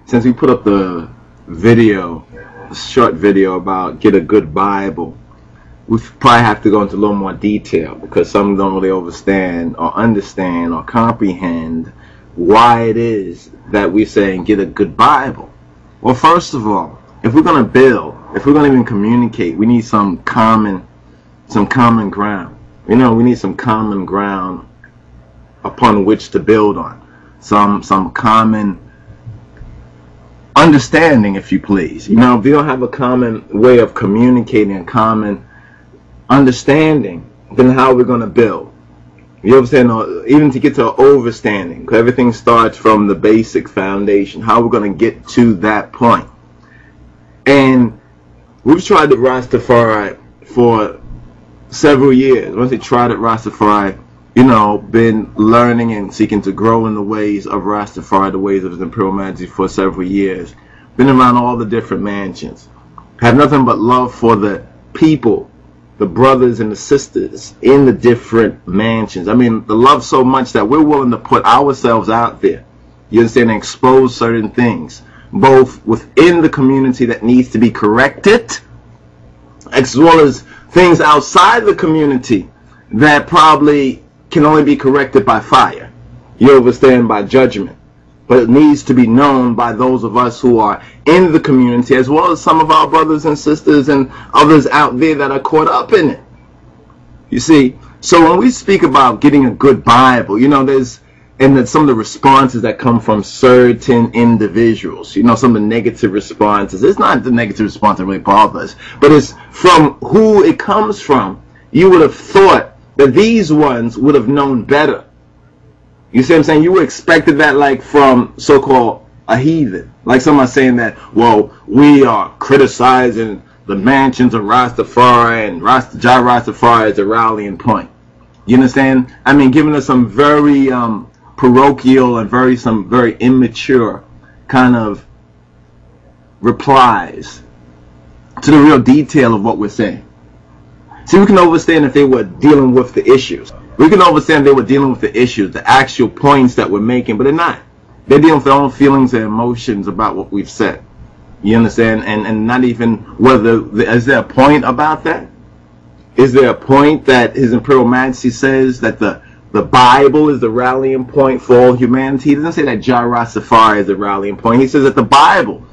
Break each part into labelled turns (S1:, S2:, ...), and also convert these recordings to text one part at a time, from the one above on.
S1: since we put up the video, a short video about get a good Bible, we probably have to go into a little more detail because some don't really understand or comprehend why it is that we're saying get a good Bible. Well, first of all, if we're going to build, if we're going to even communicate, we need some common ground. You know, we need some common ground upon which to build on. Some common understanding, if you please. You know, if you don't have a common way of communicating, a common understanding, then how are we going to build? You understand? Even to get to overstanding, because everything starts from the basic foundation. How are we going to get to that point? And we've tried the Rastafari for several years. Once they tried it, Rastafari, you know, been learning and seeking to grow in the ways of Rastafari, the ways of His Imperial Majesty for several years. Been around all the different mansions. Have nothing but love for the people, the brothers and the sisters in the different mansions. I mean, the love so much that we're willing to put ourselves out there. You understand? And expose certain things, both within the community that needs to be corrected, as well as things outside the community that probably can only be corrected by fire. You understand? By judgment. But it needs to be known by those of us who are in the community, as well as some of our brothers and sisters and others out there that are caught up in it. You see, so when we speak about getting a good Bible, you know, and some of the responses that come from certain individuals, you know, some of the negative responses. It's not the negative response that really bothers us, but it's from who it comes from. You would have thought that these ones would have known better. You see what I'm saying? You would expected that, like, from so-called a heathen. Like someone saying that, well, we are criticizing the mansions of Rastafari and JAH Rastafari as a rallying point. You understand? I mean, giving us some very parochial and some very immature kind of replies to the real detail of what we're saying. See, we can understand if they were dealing with the issues. We can understand they were dealing with the issues, the actual points that we're making, but they're not. They're dealing with their own feelings and emotions about what we've said. You understand? And not even whether, is there a point about that? Is there a point that His Imperial Majesty says that the Bible is the rallying point for all humanity? He doesn't say that JAH Rastafari is the rallying point. He says that the Bible.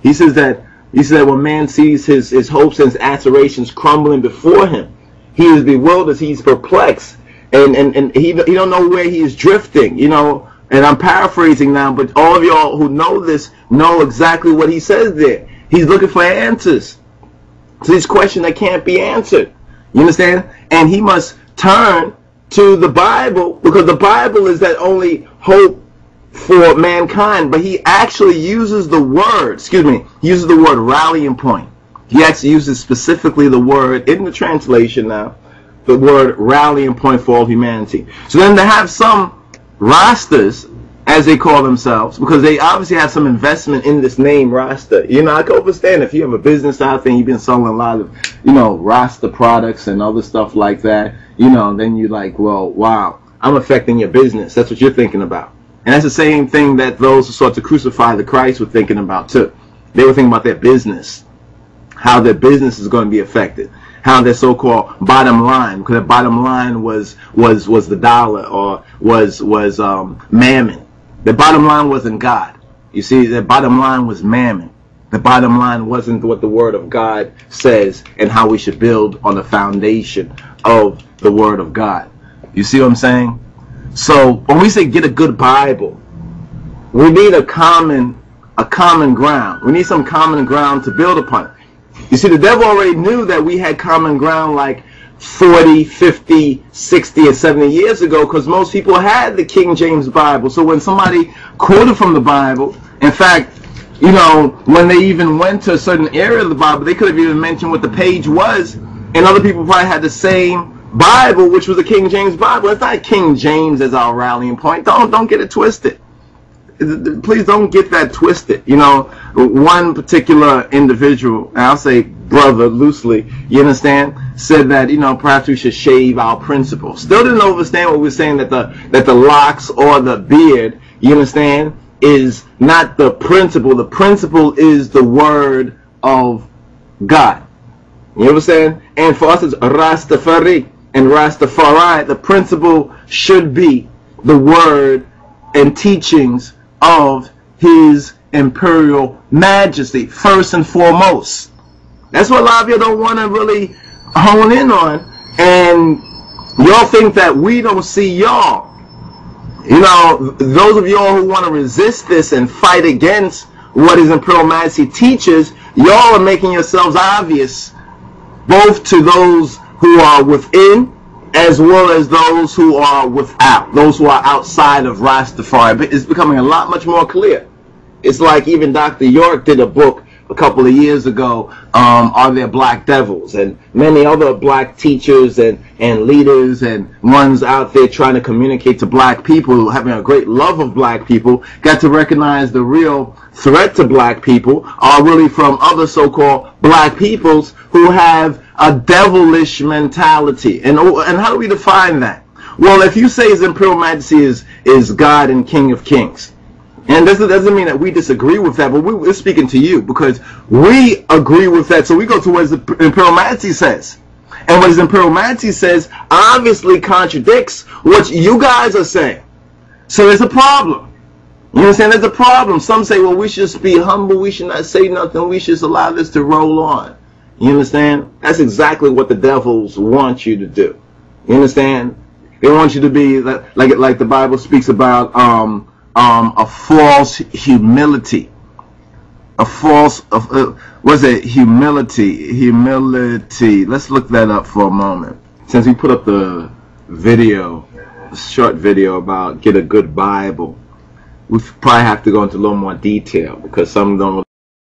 S1: He says that when man sees his hopes and his aspirations crumbling before him, he is bewildered, he's perplexed, and he don't know where he is drifting, you know. And I'm paraphrasing now, but all of y'all who know this know exactly what he says there. He's looking for answers to these questions that can't be answered. You understand? And he must turn to the Bible, because the Bible is that only hope for mankind. But he actually uses the word, he uses the word rallying point. He actually uses specifically the word in the translation now, the word rallying point for all humanity. So then to have some Rastas, as they call themselves, because they obviously have some investment in this name Rasta. You know, I can understand if you have a business out there and you've been selling a lot of, you know, Rasta products and other stuff like that, you know, then you're like, well, wow, I'm affecting your business. That's what you're thinking about. And that's the same thing that those who sought to crucify the Christ were thinking about too. They were thinking about their business, how their business is going to be affected, how their so-called bottom line, because their bottom line was the dollar, or was mammon. The bottom line wasn't God. You see, the bottom line was mammon. The bottom line wasn't what the Word of God says and how we should build on the foundation of the Word of God. You see what I'm saying? So when we say get a good Bible, we need a common ground. We need some common ground to build upon. You see, the devil already knew that we had common ground like 40, 50, 60, and 70 years ago, because most people had the King James Bible. So when somebody quoted from the Bible, in fact, you know, when they even went to a certain area of the Bible, they could have even mentioned what the page was, and other people probably had the same Bible, which was the King James Bible. It's not King James as our rallying point. Don't get it twisted. Please don't get that twisted. You know, one particular individual, and I'll say brother loosely, you understand, said that, you know, perhaps we should shave our principles. Still didn't understand what we were saying, that the locks or the beard, you understand, is not the principle. The principle is the word of God. You understand? And for us, it's Rastafari and Rastafari. The principle should be the word and teachings of His Imperial Majesty, first and foremost. That's what a lot of you don't want to really hone in on. And y'all think that we don't see y'all. You know, those of y'all who want to resist this and fight against what His Imperial Majesty teaches, y'all are making yourselves obvious, both to those who are within as well as those who are without, those who are outside of Rastafari. But it's becoming a lot much more clear. It's like even Dr. York did a book a couple of years ago, Are There Black Devils? And many other black teachers and leaders and ones out there trying to communicate to black people, having a great love of black people, got to recognize the real threat to black people are really from other so-called black peoples who have a devilish mentality. And how do we define that? Well, if you say His Imperial Majesty is God and King of Kings, and this doesn't mean that we disagree with that, but we're speaking to you because we agree with that. So we go to what His Imperial Majesty says. And what His Imperial Majesty says obviously contradicts what you guys are saying. So there's a problem. You understand? There's a problem. Some say, well, we should just be humble. We should not say nothing. We should just allow this to roll on. You understand? That's exactly what the devils want you to do. You understand? They want you to be like the Bible speaks about a false humility. A false, what's it? Humility. Let's look that up for a moment. Since we put up the video, a short video about get a good Bible, we probably have to go into a little more detail because some don't